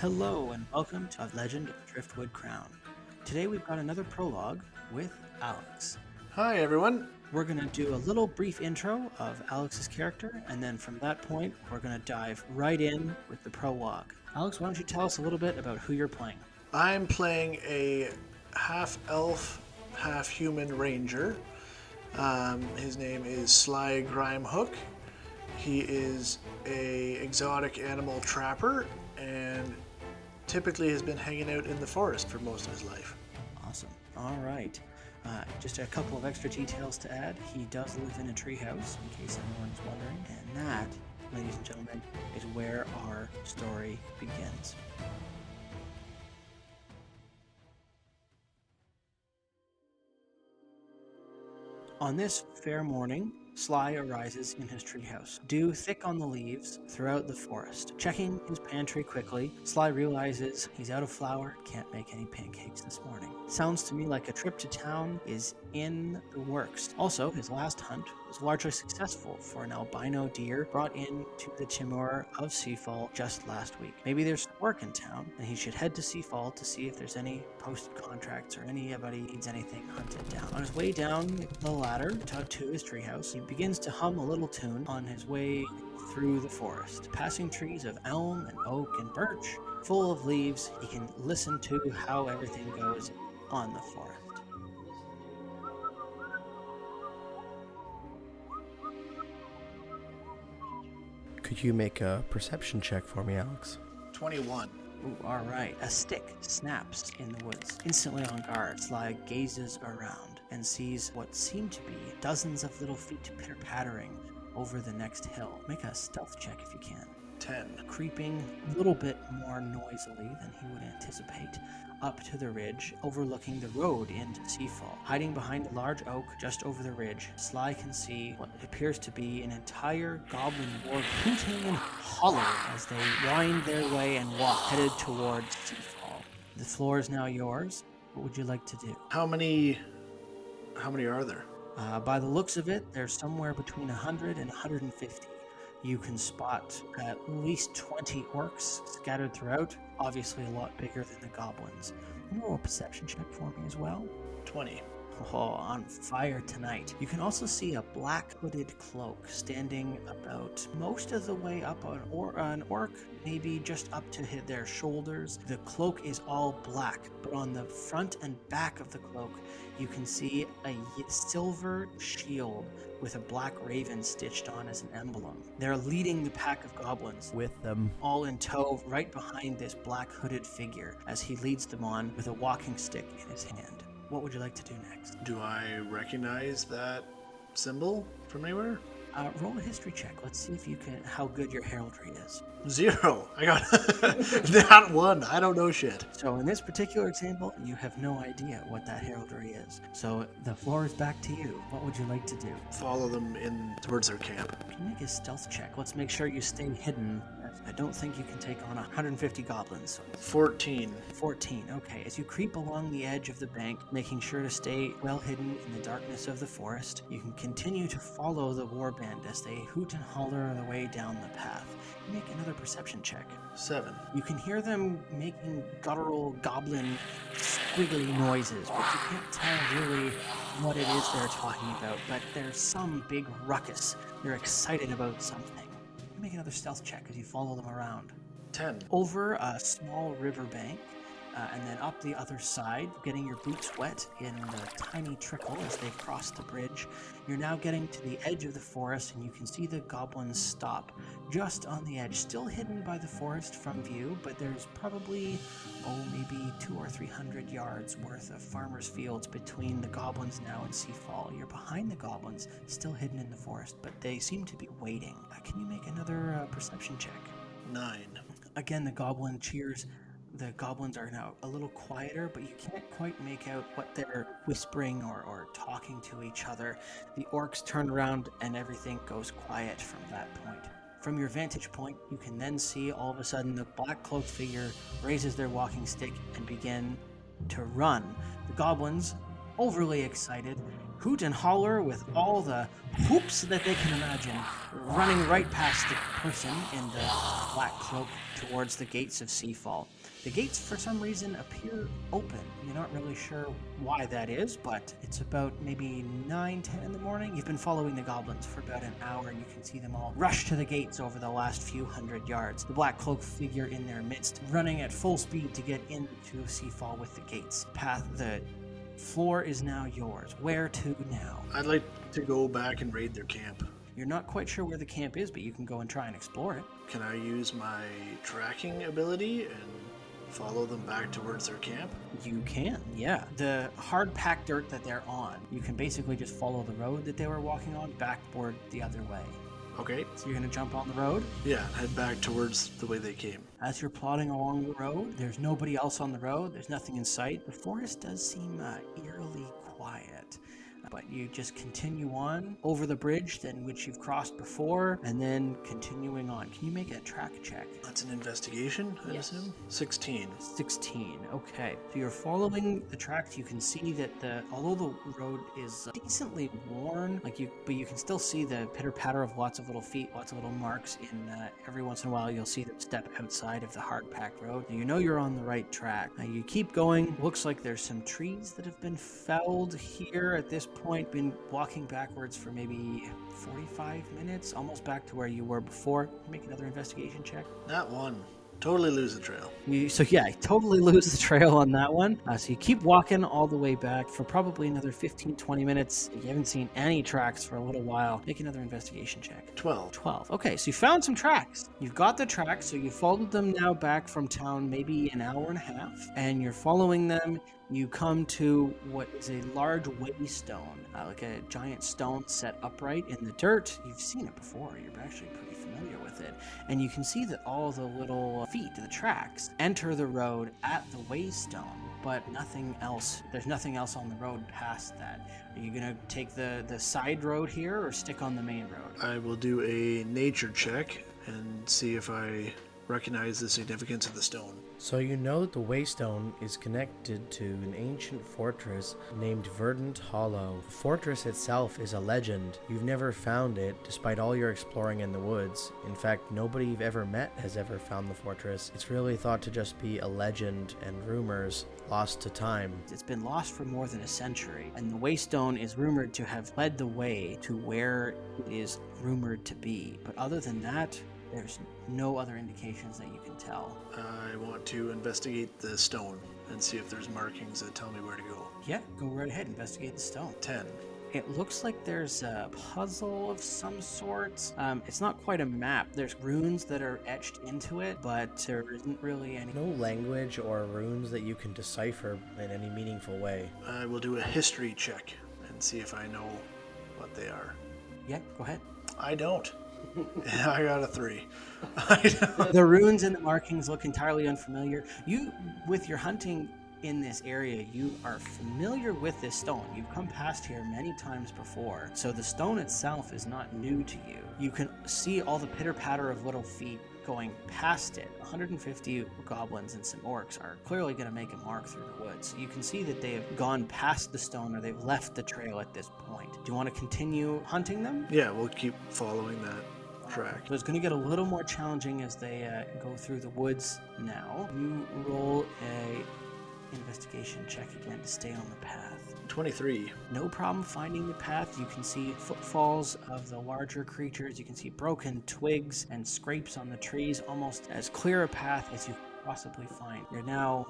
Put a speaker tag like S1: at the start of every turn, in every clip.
S1: Hello and welcome to Legend of the Driftwood Crown. Today we've got another prologue with Alex.
S2: Hi everyone.
S1: We're going to do a little brief intro of Alex's character, and then from that point we're going to dive right in with the prologue. Alex, why don't you tell us a little bit about who you're playing?
S2: I'm playing a half-elf, half-human ranger. His name is Sly Grimehook. He is a exotic animal trapper and typically has been hanging out in the forest for most of his life.
S1: Awesome. All right. Just a couple of extra details to add. He does live in a treehouse, in case anyone's wondering. And that, ladies and gentlemen, is where our story begins. On this fair morning, Sly arises in his treehouse, dew thick on the leaves throughout the forest. Checking his pantry quickly, Sly realizes he's out of flour, can't make any pancakes this morning. Sounds to me like a trip to town is in the works. Also, his last hunt was largely successful for an albino deer brought in to the Timur of Seafall just last week. Maybe there's work in town, and he should head to Seafall to see if there's any posted contracts or anybody needs anything hunted down. On his way down the ladder to his treehouse, he begins to hum a little tune on his way through the forest. Passing trees of elm and oak and birch, full of leaves, he can listen to how everything goes on the forest.
S3: Could you make a perception check for me, Alex?
S2: 21.
S1: Ooh, all right. A stick snaps in the woods. Instantly on guard, Sly gazes around and sees what seem to be dozens of little feet pitter-pattering over the next hill. Make a stealth check if you can.
S2: 10.
S1: Creeping a little bit more noisily than he would anticipate up to the ridge, overlooking the road into Seafall. Hiding behind a large oak just over the ridge, Sly can see what appears to be an entire goblin ward hooting and hollering as they wind their way and walk headed towards Seafall. The floor is now yours. What would you like to do?
S2: How many are there?
S1: By the looks of it, there's somewhere between 100 and 150. You can spot at least 20 orcs scattered throughout, obviously a lot bigger than the goblins. Roll a perception check for me as well.
S2: 20.
S1: Oh, on fire tonight. You can also see a black hooded cloak standing about most of the way up on an orc, maybe just up to their shoulders. The cloak is all black, but on the front and back of the cloak, you can see a silver shield with a black raven stitched on as an emblem. They're leading the pack of goblins,
S3: With them.
S1: all in tow right behind this black hooded figure as he leads them on with a walking stick in his hand. What would you like to do next?
S2: Do I recognize that symbol from anywhere?
S1: Roll a history check. Let's see if you can how good your heraldry is.
S2: 0. I got not 1. I don't know shit.
S1: So in this particular example, you have no idea what that heraldry is. So the floor is back to you. What would you like to do?
S2: Follow them in towards their camp.
S1: You can make a stealth check. Let's make sure you stay hidden. I don't think you can take on 150 goblins.
S2: 14.
S1: 14. Okay, as you creep along the edge of the bank, making sure to stay well hidden in the darkness of the forest, you can continue to follow the warband as they hoot and holler their way down the path. Make another perception check.
S2: 7.
S1: You can hear them making guttural goblin squiggly noises, but you can't tell really what it is they're talking about, but there's some big ruckus. They're excited about something. Make another stealth check as you follow them around.
S2: 10.
S1: Over a small riverbank, and then up the other side, getting your boots wet in the tiny trickle as they cross the bridge. You're now getting to the edge of the forest, and you can see the goblins stop just on the edge, still hidden by the forest from view, but there's probably, maybe 200 or 300 yards worth of farmers' fields between the goblins now and Seafall. You're behind the goblins, still hidden in the forest, but they seem to be waiting. Can you make another perception check?
S2: 9.
S1: Again, the goblin cheers. The goblins are now a little quieter, but you can't quite make out what they're whispering or talking to each other. The orcs turn around and everything goes quiet from that point. From your vantage point, you can then see all of a sudden the black cloaked figure raises their walking stick and begin to run. The goblins, overly excited, hoot and holler with all the whoops that they can imagine, running right past the person in the black cloak towards the gates of Seafall. The gates, for some reason, appear open. You're not really sure why that is, but it's about maybe 9, 10 in the morning. You've been following the goblins for about an hour, and you can see them all rush to the gates over the last few hundred yards. The black cloak figure in their midst, running at full speed to get into Seafall with the gates. The floor is now yours. Where to now?
S2: I'd like to go back and raid their camp.
S1: You're not quite sure where the camp is, but you can go and try and explore it.
S2: Can I use my tracking ability and follow them back towards their camp?
S1: You can, yeah. The hard packed dirt that they're on, you can basically just follow the road that they were walking on backward the other way.
S2: Okay.
S1: So you're going to jump on the road?
S2: Yeah, head back towards the way they came.
S1: As you're plodding along the road, there's nobody else on the road. There's nothing in sight. The forest does seem eerily quiet. But you just continue on over the bridge, then which you've crossed before, and then continuing on. Can you make a track check?
S2: That's an investigation, I assume? 16.
S1: 16. Okay. So you're following the tracks. You can see that although the road is decently worn, but you can still see the pitter patter of lots of little feet, lots of little marks. Every once in a while, you'll see them step outside of the hard packed road. You know you're on the right track. Now you keep going. Looks like there's some trees that have been felled here at this point. Been walking backwards for maybe 45 minutes, almost back to where you were before. Make another investigation check.
S2: That one. Totally lose the trail.
S1: Totally lose the trail on that one. So you keep walking all the way back for probably another 15-20 minutes. You haven't seen any tracks for a little while. Make another investigation check.
S2: 12.
S1: Okay, so you found some tracks. You've got the tracks, so you followed them now back from town maybe an hour and a half, and you're following them. You come to what is a large waystone, like a giant stone set upright in the dirt. You've seen it before. You're actually pretty familiar with it. And you can see that all the little feet, the tracks, enter the road at the waystone, but nothing else. There's nothing else on the road past that. Are you going to take the side road here or stick on the main road?
S2: I will do a nature check and see if I recognize the significance of the stone.
S3: So you know that the Waystone is connected to an ancient fortress named Verdant Hollow. The fortress itself is a legend. You've never found it, despite all your exploring in the woods. In fact, nobody you've ever met has ever found the fortress. It's really thought to just be a legend and rumors lost to time.
S1: It's been lost for more than a century, and the Waystone is rumored to have led the way to where it is rumored to be. But other than that, there's no other indications that you can tell.
S2: I want to investigate the stone and see if there's markings that tell me where to go.
S1: Yeah, go right ahead, investigate the stone.
S2: 10.
S1: It looks like there's a puzzle of some sort. It's not quite a map. There's runes that are etched into it, but there isn't really any.
S3: No language or runes that you can decipher in any meaningful way.
S2: I will do a history check and see if I know what they are.
S1: Yeah, go ahead.
S2: I don't. I got a 3.
S1: The runes and the markings look entirely unfamiliar. You, with your hunting in this area, you are familiar with this stone. You've come past here many times before, so the stone itself is not new to you. You can see all the pitter-patter of little feet going past it. 150 goblins and some orcs are clearly going to make a mark through the woods. You can see that they have gone past the stone, or they've left the trail at this point. Do you want to continue hunting them?
S2: Yeah, we'll keep following that track.
S1: So it's going to get a little more challenging as they go through the woods now. You roll a investigation check again to stay on the path.
S2: 23.
S1: No problem finding the path. You can see footfalls of the larger creatures. You can see broken twigs and scrapes on the trees. Almost as clear a path as you could possibly find. You're now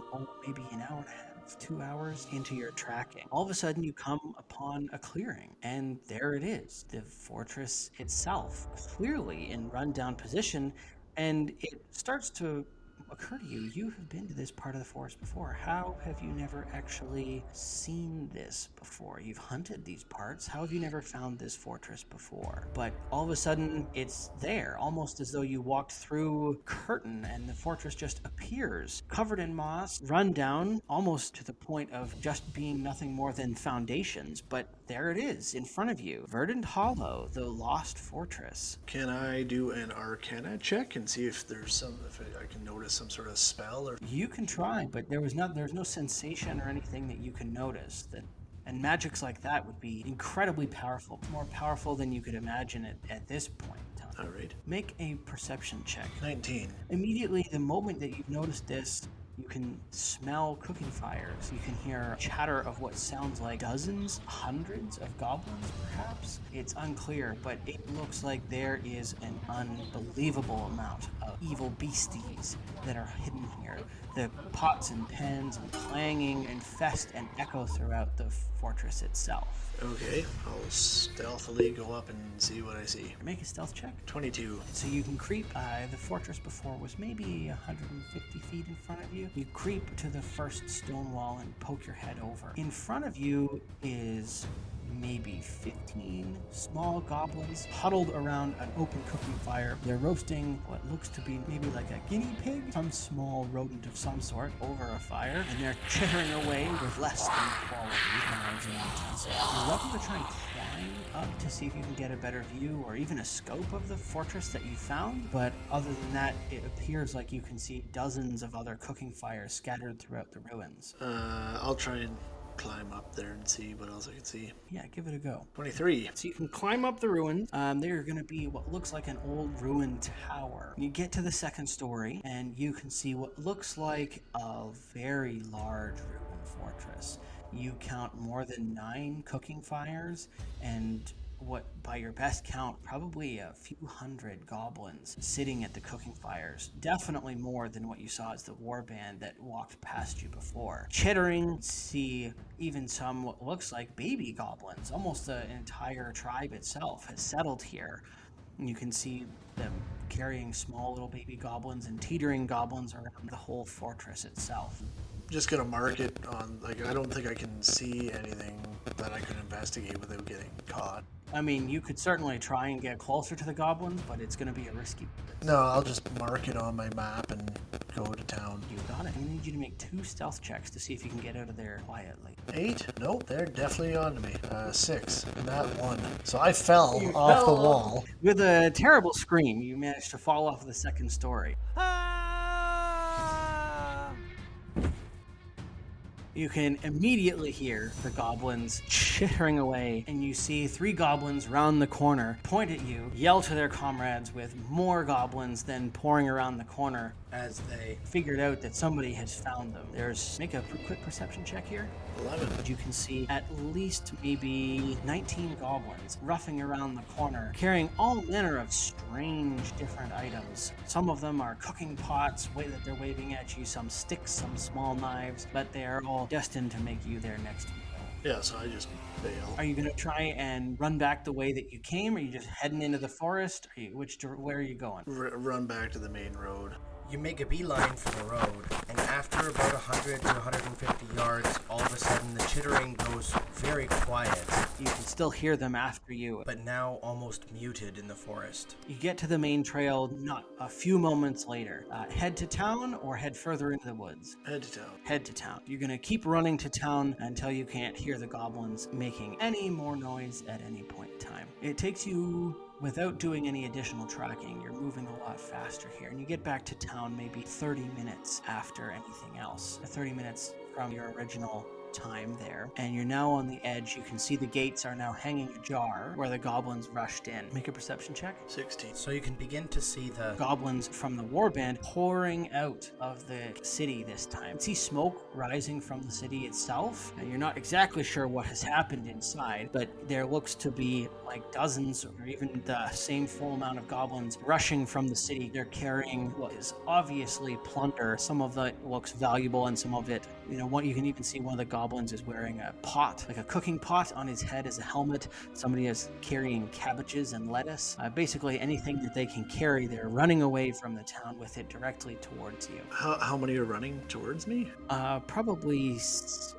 S1: maybe an hour and a half, 2 hours into your tracking. All of a sudden you come upon a clearing, and there it is, the fortress itself, clearly in rundown position, and it starts to occur to you, you have been to this part of the forest before. How have you never actually seen this before? You've hunted these parts. How have you never found this fortress before? But all of a sudden, it's there, almost as though you walked through a curtain and the fortress just appears, covered in moss, run down, almost to the point of just being nothing more than foundations. But there it is, in front of you. Verdant Hollow, the lost fortress.
S2: Can I do an Arcana check and see if there's if I can notice some sort of spell or?
S1: You can try, but there's no sensation or anything that you can notice. And magics like that would be incredibly powerful, more powerful than you could imagine at this point in time.
S2: All right.
S1: Make a perception check.
S2: 19.
S1: Immediately, the moment that you've noticed this, you can smell cooking fires. You can hear chatter of what sounds like dozens, hundreds of goblins, perhaps. It's unclear, but it looks like there is an unbelievable amount of evil beasties that are hidden here. The pots and pans and clanging infest and echo throughout the fortress itself.
S2: Okay, I'll stealthily go up and see what I see.
S1: Make a stealth check.
S2: 22.
S1: So you can creep. The fortress before was maybe 150 feet in front of you. You creep to the first stone wall and poke your head over. In front of you is maybe 15 small goblins huddled around an open cooking fire. They're roasting what looks to be maybe like a guinea pig, some small rodent of some sort, over a fire, and they're chittering away with less than quality knives and utensils. You're welcome to try and climb up to see if you can get a better view or even a scope of the fortress that you found, but other than that, it appears like you can see dozens of other cooking fires scattered throughout the ruins.
S2: I'll try and climb up there and see what else I can see.
S1: Yeah, give it a go.
S2: 23.
S1: So you can climb up the ruins. They're going to be what looks like an old ruined tower. You get to the second story, and you can see what looks like a very large ruined fortress. You count more than 9 cooking fires, and what, by your best count, probably a few hundred goblins sitting at the cooking fires. Definitely more than what you saw as the warband that walked past you before. Chittering, see even some what looks like baby goblins. Almost the entire tribe itself has settled here. You can see them carrying small little baby goblins and teetering goblins around the whole fortress itself.
S2: Just gonna mark it on, like, I don't think I can see anything that I could investigate without getting caught.
S1: I mean, you could certainly try and get closer to the goblins, but it's going to be a risky.
S2: No, I'll just mark it on my map and go to town.
S1: You got it. I'm going to need you to make 2 stealth checks to see if you can get out of there quietly.
S2: 8? Nope, they're definitely on to me. 6. And that 1. So I fell off the wall.
S1: With a terrible scream, you managed to fall off the second story. You can immediately hear the goblins chittering away, and you see 3 goblins round the corner, point at you, yell to their comrades with more goblins then pouring around the corner as they figured out that somebody has found them. Make a quick perception check here.
S2: 11.
S1: You can see at least maybe 19 goblins roughing around the corner, carrying all manner of strange different items. Some of them are cooking pots that they're waving at you, some sticks, some small knives, but they are all destined to make you their next meal.
S2: Yeah, so I just bail.
S1: Are you going to try and run back the way that you came? Are you just heading into the forest? Where are you going?
S2: Run back to the main road.
S3: You make a beeline for the road, and after about 100 to 150 yards, all of a sudden the chittering goes very quiet,
S1: You can still hear them after you.
S3: but now almost muted in the forest.
S1: You get to the main trail not a few moments later. Head to town or head further into the woods?
S2: Head to town.
S1: Head to town. You're going to keep running to town until you can't hear the goblins making any more noise at any point in time. It takes you, without doing any additional tracking, you're moving a lot faster here. And you get back to town maybe 30 minutes after anything else. 30 minutes from your original time there, and you're now on the edge. You can see the gates are now hanging ajar where the goblins rushed in. Make a perception check.
S2: 16.
S3: So you can begin to see the
S1: Goblins from the warband pouring out of the city this time. You see smoke rising from the city itself, and you're not exactly sure what has happened inside, but there looks to be like dozens or even the same full amount of goblins rushing from the city. They're carrying what is obviously plunder. Some of it looks valuable, and some of it, you can even see one of the goblins is wearing a pot, like a cooking pot on his head as a helmet. Somebody is carrying cabbages and lettuce. Basically anything that they can carry, they're running away from the town with it directly towards you.
S2: How many are running towards me?
S1: Probably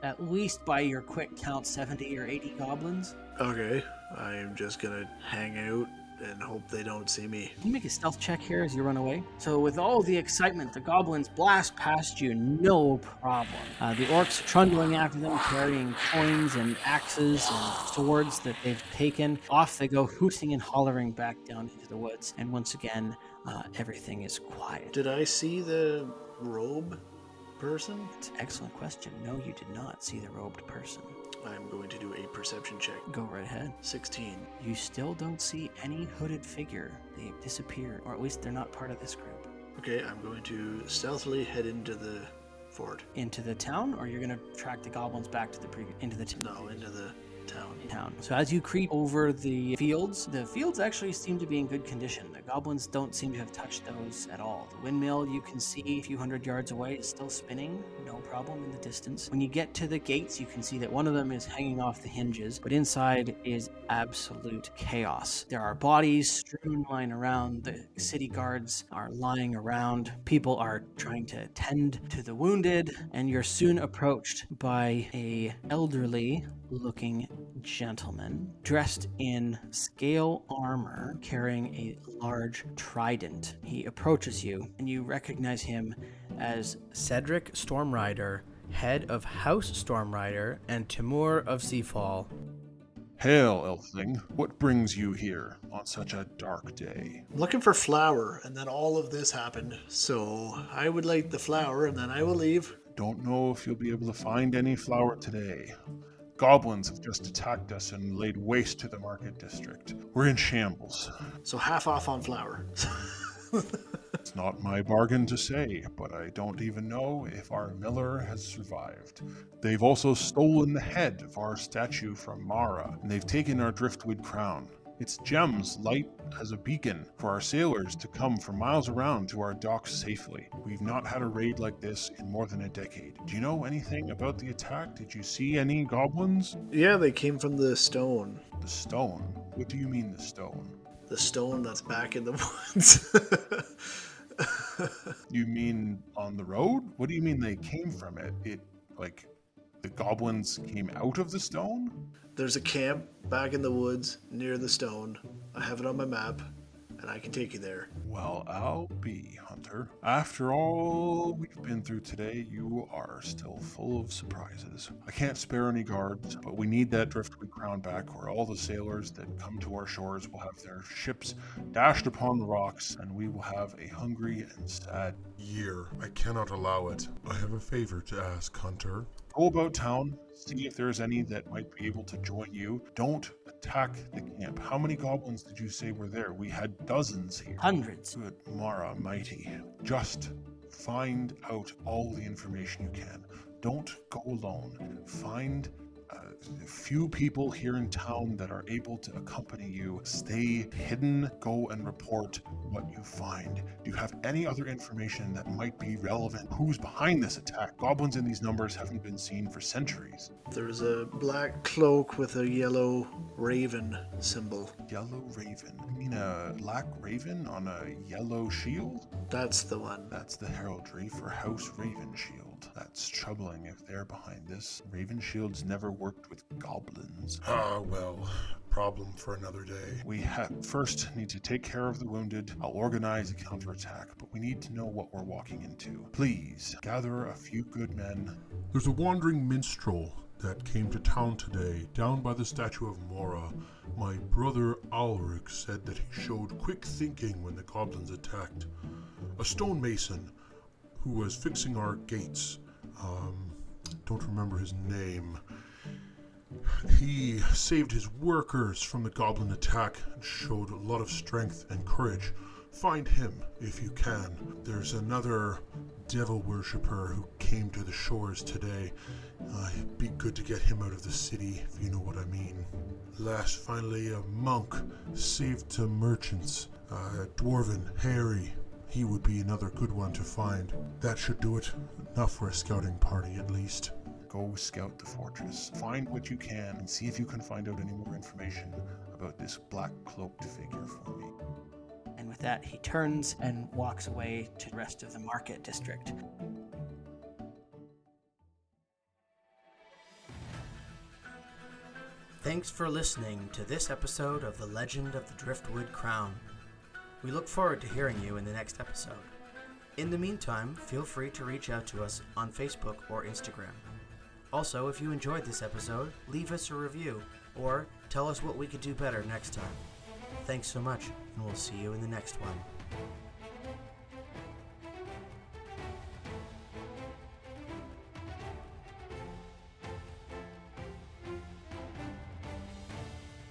S1: at least by your quick count 70 or 80 goblins.
S2: Okay, I'm just gonna hang out and hope they don't see me.
S1: Can you make a stealth check here as you run away? So with all the excitement, the goblins blast past you, no problem. The orcs trundling after them, carrying coins and axes and swords that they've taken. Off they go, hooting and hollering back down into the woods. And once again, everything is quiet.
S2: Did I see the robe person?
S1: It's an excellent question. No, you did not see the robed person.
S2: I'm going to do a perception check.
S1: Go right ahead.
S2: 16.
S1: You still don't see any hooded figure. They've disappeared, or at least they're not part of this group.
S2: Okay, I'm going to stealthily head into the fort.
S1: Into the town, or you're going to track the goblins back to the into the town?
S2: No, into the town.
S1: So as you creep over the fields actually seem to be in good condition. The goblins don't seem to have touched those at all. The windmill you can see a few hundred yards away is still spinning, no problem in the distance. When you get to the gates, you can see that one of them is hanging off the hinges, but inside is absolute chaos. There are bodies strewn lying around. The city guards are lying around. People are trying to tend to the wounded, and you're soon approached by a elderly looking gentleman dressed in scale armor carrying a large trident. He approaches you and you recognize him as
S3: Cedric Stormrider, head of House Stormrider and Timur of Seafall.
S4: Hail, Elfling. What brings you here on such a dark day?
S2: I'm looking for flour, and then all of this happened. So I would like the flour, and then I will leave.
S4: Don't know if you'll be able to find any flour today. Goblins have just attacked us and laid waste to the market district. We're in shambles.
S2: So half off on flour.
S4: It's not my bargain to say, but I don't even know if our miller has survived. They've also stolen the head of our statue from Mara, and they've taken our driftwood crown. Its gems light as a beacon for our sailors to come from miles around to our docks safely. We've not had a raid like this in more than a decade. Do you know anything about the attack? Did you see any goblins?
S2: Yeah, they came from the stone.
S4: The stone? What do you mean the stone?
S2: The stone that's back in the woods.
S4: You mean on the road? What do you mean they came from it? The goblins came out of the stone?
S2: There's a camp back in the woods near the stone. I have it on my map, and I can take you there.
S4: Well, I'll be, Hunter. After all we've been through today, you are still full of surprises. I can't spare any guards, but we need that driftwood crown back, or all the sailors that come to our shores will have their ships dashed upon the rocks, and we will have a hungry and sad
S5: year. I cannot allow it. I have a favor to ask, Hunter.
S4: Go about town, see if there's any that might be able to join you. Don't attack the camp. How many goblins did you say were there? We had dozens here.
S1: hundreds.
S4: Good Mara mighty. Just find out all the information you can. Don't go alone. Find a few people here in town that are able to accompany you. Stay hidden. Go and report what you find. Do you have any other information that might be relevant? Who's behind this attack? Goblins in these numbers haven't been seen for centuries.
S2: There's a black cloak with a yellow raven symbol.
S4: Yellow raven? You mean a black raven on a yellow shield?
S2: That's the one.
S4: That's the heraldry for House Ravenshield. That's troubling if they're behind this. Ravensshield's never worked with goblins.
S5: Well, problem for another day.
S4: We first need to take care of the wounded. I'll organize a counterattack, but we need to know what we're walking into. Please, gather a few good men.
S5: There's a wandering minstrel that came to town today, down by the statue of Mora. My brother Ulrich said that he showed quick thinking when the goblins attacked. A stonemason who was fixing our gates. Don't remember his name. He saved his workers from the goblin attack and showed a lot of strength and courage. Find him if you can. There's another devil worshipper who came to the shores today. It'd be good to get him out of the city, if you know what I mean. Finally, a monk saved some merchants. Dwarven Harry. He would be another good one to find. That should do it. Enough for a scouting party, at least.
S4: Go scout the fortress. Find what you can and see if you can find out any more information about this black-cloaked figure for me.
S1: And with that, he turns and walks away to the rest of the market district. Thanks for listening to this episode of The Legend of the Driftwood Crown. We look forward to hearing you in the next episode. In the meantime, feel free to reach out to us on Facebook or Instagram. Also, if you enjoyed this episode, leave us a review or tell us what we could do better next time. Thanks so much, and we'll see you in the next one.